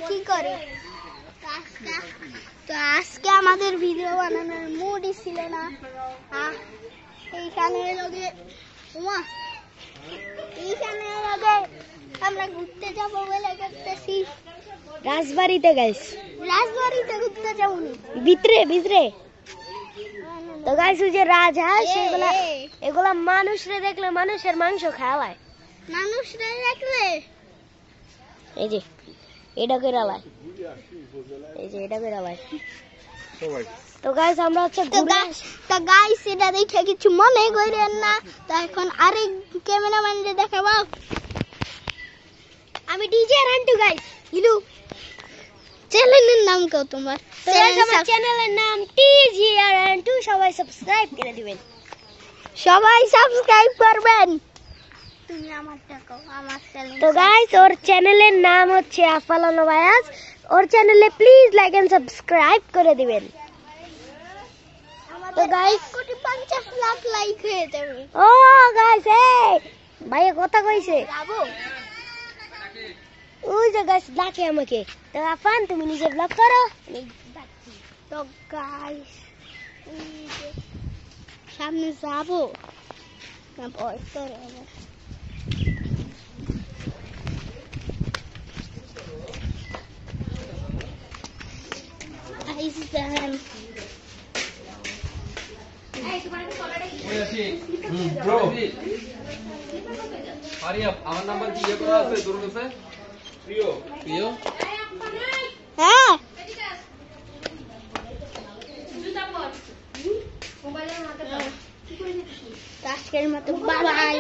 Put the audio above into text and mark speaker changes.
Speaker 1: কি করে তো আজকে আমাদের ভিডিও বানানোর মুডই ছিল না। এইখানে আমরা ঘুরতে যাবো বলে করতেছি
Speaker 2: রাজবাড়িতে গাইস,
Speaker 1: রাজবাড়িতে ঘুরতে যাবো
Speaker 2: ভিতরে ভিতরে। তো গাইস ওই যে রাজহাঁস এগুলা মানুষরে দেখলে মানুষের মাংস খাওয়ায়,
Speaker 1: মানুষরা দেখলে
Speaker 2: এই যে এটা করে আলায়, এই যে এটা করে আলায়। তো গাইস আমরা হচ্ছে
Speaker 1: তো গাইস এটা দেখে কিছু মনে করেন না। তো এখন আরেক ক্যামেরাম্যানকে দেখাবো। আমি ডিজে রান্টু গাইস। ইলু চ্যানেলের নাম কও তোমার?
Speaker 2: আমার চ্যানেলের নাম টিজি রান্টু। সবাই সাবস্ক্রাইব করে দিবেন,
Speaker 1: সবাই সাবস্ক্রাইব করবেন। তুমি আমারটা কও, আমার চ্যানেল।
Speaker 2: তো গাইস ওর চ্যানেলের নাম হচ্ছে আফালানো ভায়াস। ওর চ্যানেলে প্লিজ লাইক এন্ড সাবস্ক্রাইব করে দিবেন। তো গাইস
Speaker 1: 1,50,00,000 লাইক হয়ে যাবে।
Speaker 2: ও গাইস এই ভাইয়া কথা কইছে
Speaker 1: যাবো
Speaker 2: ওই যে গাইস ডাকে আমাকে। তো আফান তুমি নিজে ব্লগ করো।
Speaker 1: তো গাইস সামনে যাবো না ভয় করে আমার।
Speaker 3: ব্রো আরে আমার নাম্বার কি ইয়ে করা আছে তোর কাছে? প্রিয় প্রিয়
Speaker 1: হ্যাঁ আজকের মতো বাই বাই।